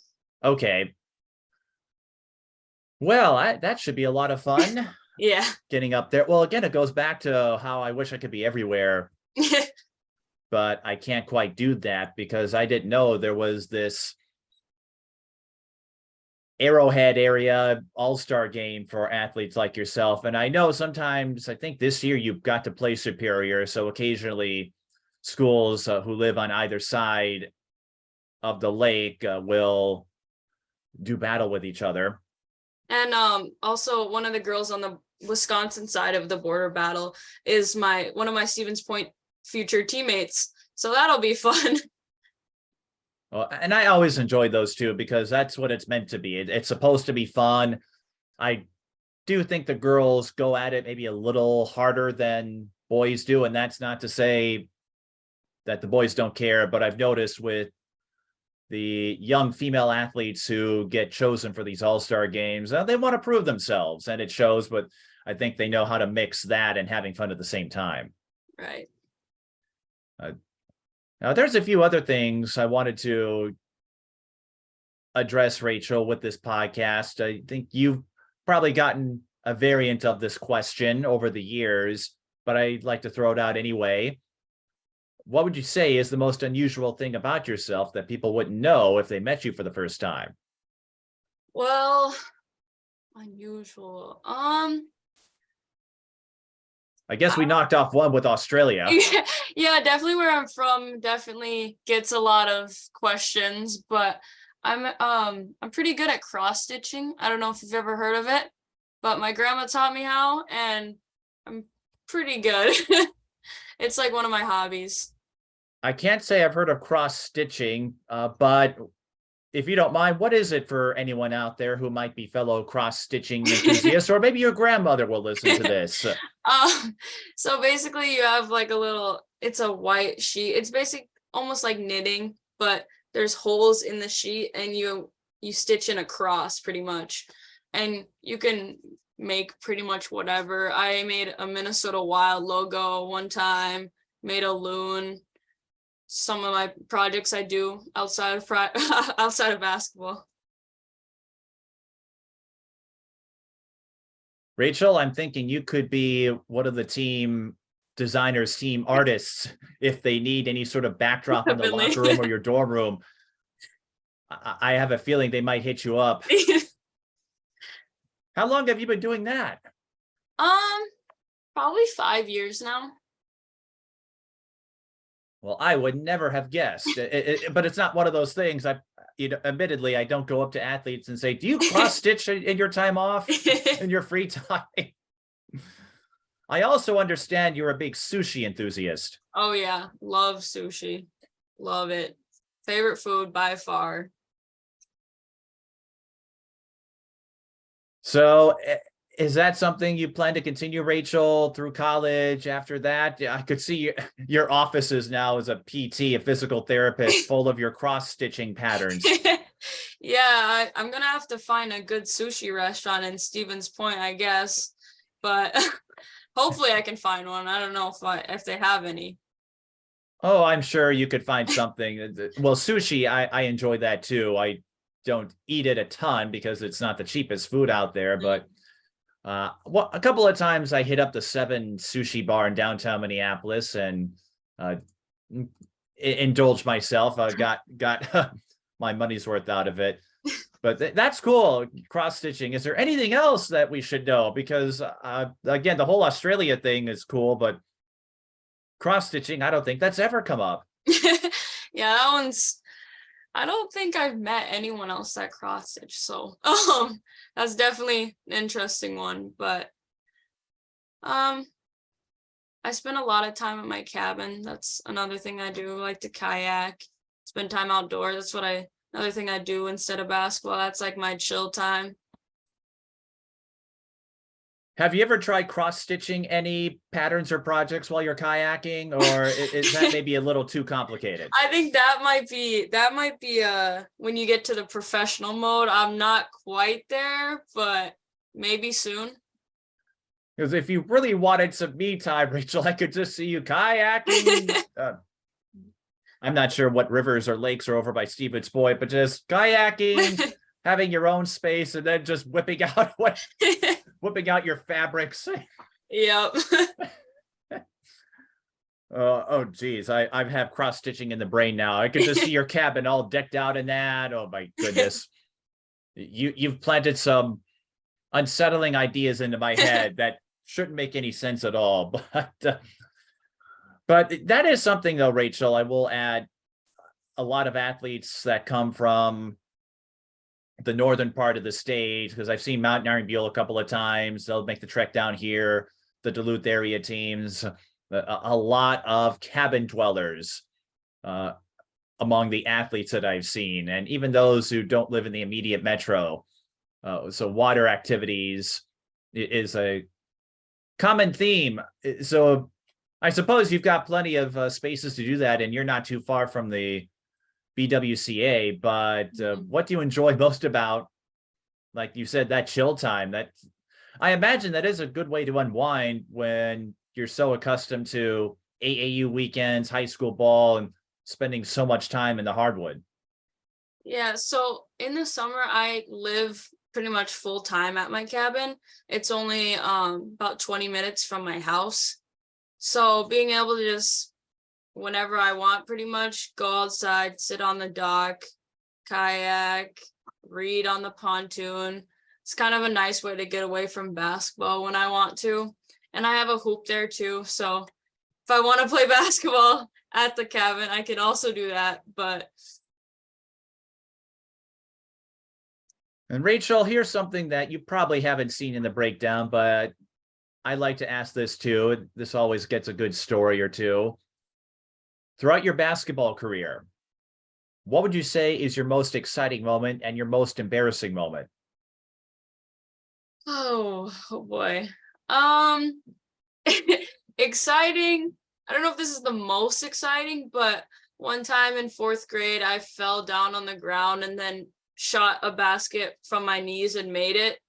Okay. Well, that should be a lot of fun. Yeah. Getting up there. Well, again, it goes back to how I wish I could be everywhere, but I can't quite do that because I didn't know there was this Arrowhead area all-star game for athletes like yourself. And I know sometimes, I think this year you've got to play Superior. So occasionally schools who live on either side of the lake will do battle with each other. And also one of the girls on the Wisconsin side of the border battle is one of my Stevens Point future teammates. So that'll be fun. Well, and I always enjoy those two because that's what it's meant to be. It's supposed to be fun. I do think the girls go at it maybe a little harder than boys do. And that's not to say that the boys don't care, but I've noticed with the young female athletes who get chosen for these all-star games, they want to prove themselves, and it shows, but I think they know how to mix that and having fun at the same time. Right. Now, there's a few other things I wanted to address, Rachel, with this podcast. I think you've probably gotten a variant of this question over the years, but I'd like to throw it out anyway. What would you say is the most unusual thing about yourself that people wouldn't know if they met you for the first time? Well, unusual. I guess we knocked off one with Australia. Yeah, definitely where I'm from definitely gets a lot of questions, but I'm pretty good at cross stitching. I don't know if you've ever heard of it, but my grandma taught me how, and I'm pretty good. It's like one of my hobbies. I can't say I've heard of cross stitching, but if you don't mind, what is it for anyone out there who might be fellow cross stitching enthusiasts, or maybe your grandmother will listen to this? So basically you have like it's a white sheet. It's basic, almost like knitting, but there's holes in the sheet and you stitch in a cross pretty much. And you can make pretty much whatever. I made a Minnesota Wild logo one time, made a loon. Some of my projects I do outside of outside of basketball. Rachel, I'm thinking you could be one of the team designers, team artists, if they need any sort of backdrop in the locker room or your dorm room. I have a feeling they might hit you up. How long have you been doing that? Probably 5 years now. Well, I would never have guessed, but it's not one of those things. Admittedly, I don't go up to athletes and say, "Do you cross stitch in your time off, in your free time?" I also understand you're a big sushi enthusiast. Oh yeah, love sushi, love it. Favorite food by far. So, is that something you plan to continue, Rachel, through college after that? I could see your offices now as a PT, a physical therapist, full of your cross-stitching patterns. Yeah, I'm gonna have to find a good sushi restaurant in Stevens Point, I guess. But hopefully I can find one. I don't know if they have any. Oh, I'm sure you could find something. Well, sushi, I enjoy that too. I don't eat it a ton because it's not the cheapest food out there, but a couple of times I hit up the 7 sushi bar in downtown Minneapolis and indulged myself. I got my money's worth out of it. But that's cool. Cross stitching. Is there anything else that we should know? Because again, the whole Australia thing is cool, but cross stitching, I don't think that's ever come up. Yeah, that one's. I don't think I've met anyone else that cross stitch, so that's definitely an interesting one. But I spend a lot of time at my cabin. That's another thing I do. I like to kayak, spend time outdoors. That's another thing I do instead of basketball. That's like my chill time. Have you ever tried cross stitching any patterns or projects while you're kayaking, or is that maybe a little too complicated? I think that might be when you get to the professional mode. I'm not quite there, but maybe soon. Because if you really wanted some me time, Rachel, I could just see you kayaking. I'm not sure what rivers or lakes are over by Stevens Point, but just kayaking, having your own space, and then just whipping out your fabrics. Yep. Oh geez, I have cross stitching in the brain now. I could just see your cabin all decked out in that. Oh my goodness, you've planted some unsettling ideas into my head that shouldn't make any sense at all. But that is something though, Rachel. I will add, a lot of athletes that come from the northern part of the state, because I've seen Mount Narrabeen a couple of times. They'll make the trek down here. The Duluth area teams. A lot of cabin dwellers among the athletes that I've seen, and even those who don't live in the immediate metro. So water activities is a common theme. So I suppose you've got plenty of spaces to do that, and you're not too far from the BWCA. But what do you enjoy most about, like you said, that chill time? That I imagine that is a good way to unwind when you're so accustomed to AAU weekends, high school ball, and spending so much time in the hardwood. Yeah, so in the summer I live pretty much full time at my cabin. It's only about 20 minutes from my house. So being able to just whenever I want pretty much go outside, sit on the dock, kayak, read on the pontoon. It's kind of a nice way to get away from basketball when I want to. And I have a hoop there too. So if I want to play basketball at the cabin, I can also do that. But And Rachel, here's something that you probably haven't seen in the breakdown, but I like to ask this too. This always gets a good story or two. Throughout your basketball career, what would you say is your most exciting moment and your most embarrassing moment? oh boy. Exciting. I don't know if this is the most exciting, but one time in 4th grade, I fell down on the ground and then shot a basket from my knees and made it,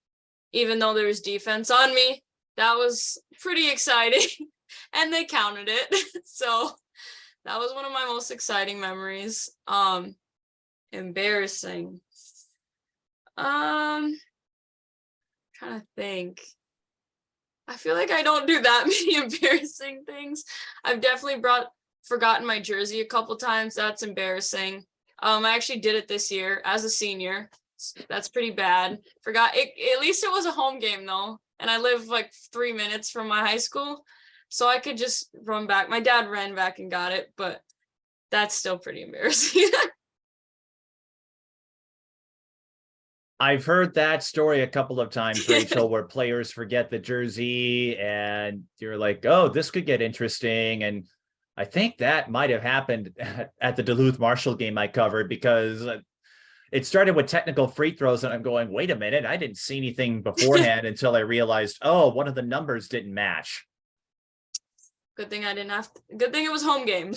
even though there was defense on me. That was pretty exciting. And they counted it. So that was one of my most exciting memories. Embarrassing. Trying to think. I feel like I don't do that many embarrassing things. I've definitely forgotten my jersey a couple times. That's embarrassing. I actually did it this year as a senior. That's pretty bad. Forgot it. At least it was a home game though, and I live like 3 minutes from my high school, so I could just run back. My dad ran back and got it, but that's still pretty embarrassing. I've heard that story a couple of times, Rachel, where players forget the jersey and you're like, oh, this could get interesting. And I think that might have happened at the Duluth Marshall game I covered, because it started with technical free throws and I'm going, wait a minute, I didn't see anything beforehand until I realized, oh, one of the numbers didn't match. Good thing I didn't have to, good thing it was home game.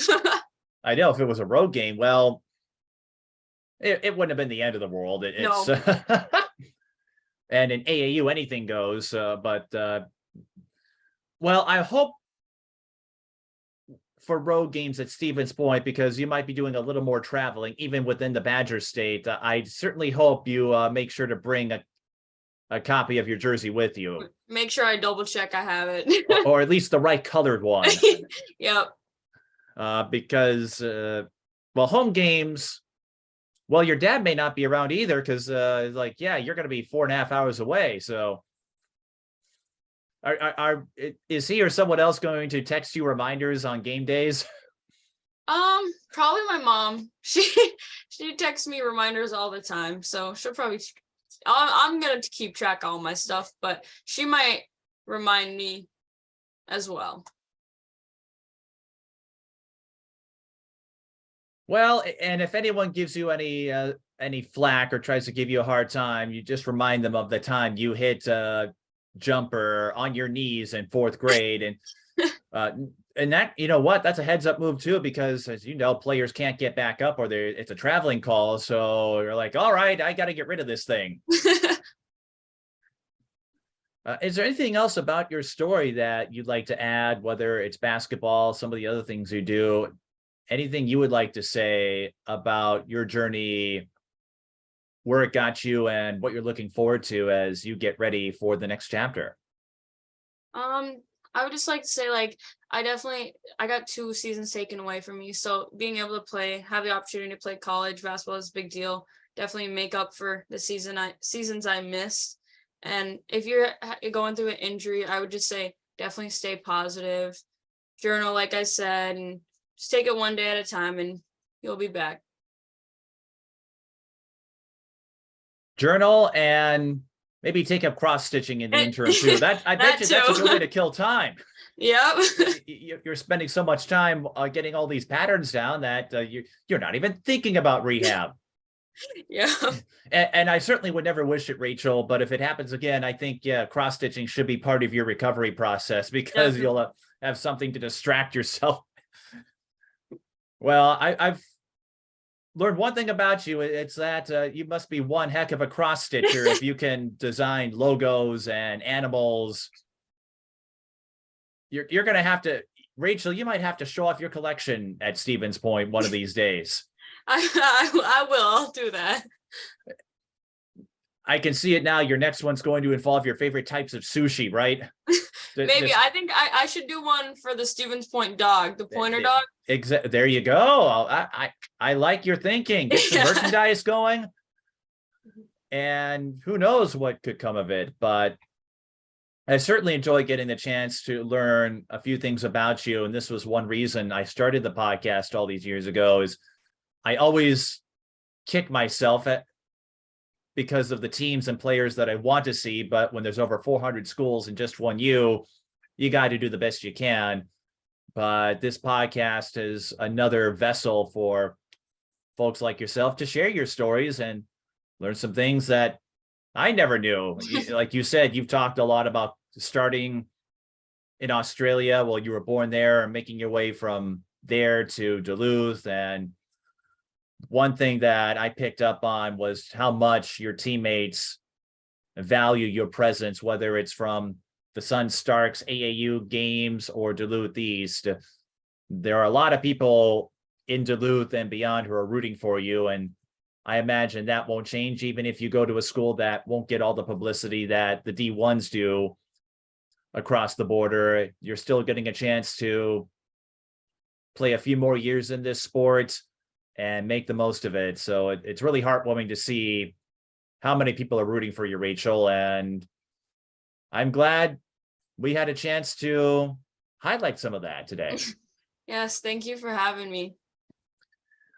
I know if it was a road game, well, it wouldn't have been the end of the world. It's No. and in AAU anything goes. But well, I hope for road games at Stevens Point, because you might be doing a little more traveling even within the Badger State. I certainly hope you make sure to bring a copy of your jersey with you. Make sure I double check I have it. or at least the right colored one. Yep. Because well, home games, Well, your dad may not be around either because, like, yeah, you're going to be 4.5 hours away. So, is he or someone else going to text you reminders on game days? Probably my mom. She texts me reminders all the time, so she'll probably. I'm gonna keep track of all my stuff, but she might remind me as well. Well, and if anyone gives you any flack or tries to give you a hard time, you just remind them of the time you hit a jumper on your knees in fourth grade, and that, you know what, that's a heads up move too, because as you know, players can't get back up, or it's a traveling call, so you're like, all right, I got to get rid of this thing. Is there anything else about your story that you'd like to add, whether it's basketball, some of the other things you do? Anything you would like to say about your journey, where it got you, and what you're looking forward to as you get ready for the next chapter? I would just like to say, like, I got 2 seasons taken away from me. So being able to have the opportunity to play college basketball is a big deal. Definitely make up for the seasons I missed. And if you're going through an injury, I would just say definitely stay positive, journal, like I said, and just take it one day at a time, and you'll be back. Journal, and maybe take up cross stitching in the interim too. That, I bet you that's a good way to kill time. Yep. You're spending so much time getting all these patterns down that you're not even thinking about rehab. Yeah. And I certainly would never wish it, Rachel, but if it happens again, I think, yeah, cross stitching should be part of your recovery process, because you'll have something to distract yourself. Well, I've learned one thing about you. It's that you must be one heck of a cross stitcher if you can design logos and animals. You're going to have to, Rachel, you might have to show off your collection at Stevens Point one of these days. I will. I'll do that. I can see it now. Your next one's going to involve your favorite types of sushi, right? Maybe. I think I should do one for the Stevens Point dog, the pointer dog. There you go. I like your thinking. Get some merchandise going, and who knows what could come of it. But I certainly enjoy getting the chance to learn a few things about you. And this was one reason I started the podcast all these years ago, is I always kick myself because of the teams and players that I want to see. But when there's over 400 schools and just one you got to do the best you can. But this podcast is another vessel for folks like yourself to share your stories and learn some things that I never knew. Like you said, you've talked a lot about starting in Australia. Well, you were born there, and making your way from there to Duluth. And one thing that I picked up on was how much your teammates value your presence, whether it's from the Sun Starks AAU games or Duluth East. There are a lot of people in Duluth and beyond who are rooting for you. And I imagine that won't change, even if you go to a school that won't get all the publicity that the D1s do across the border. You're still getting a chance to play a few more years in this sport and make the most of it. So it's really heartwarming to see how many people are rooting for you, Rachel. And I'm glad we had a chance to highlight some of that today. Yes, thank you for having me.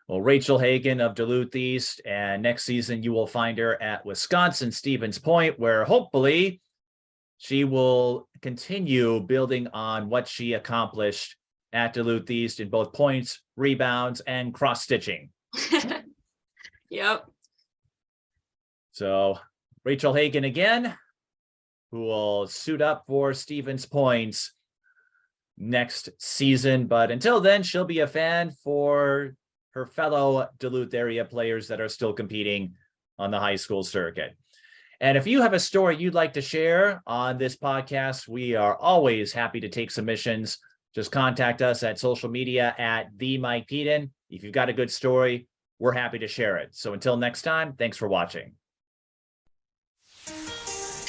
Well, Rachel Hagen of Duluth East, and next season you will find her at Wisconsin Stevens Point, where hopefully she will continue building on what she accomplished at Duluth East in both points, rebounds, and cross-stitching. Yep. So Rachel Hagen again, who will suit up for Stevens Point's next season. But until then, she'll be a fan for her fellow Duluth area players that are still competing on the high school circuit. And if you have a story you'd like to share on this podcast, we are always happy to take submissions. Just contact us at social media at the Mike Peden. If you've got a good story, we're happy to share it. So until next time, thanks for watching.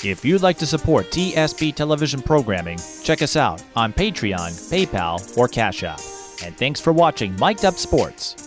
If you'd like to support TSB television programming, check us out on Patreon, PayPal, or Cash App. And thanks for watching Mic'd Up Sports.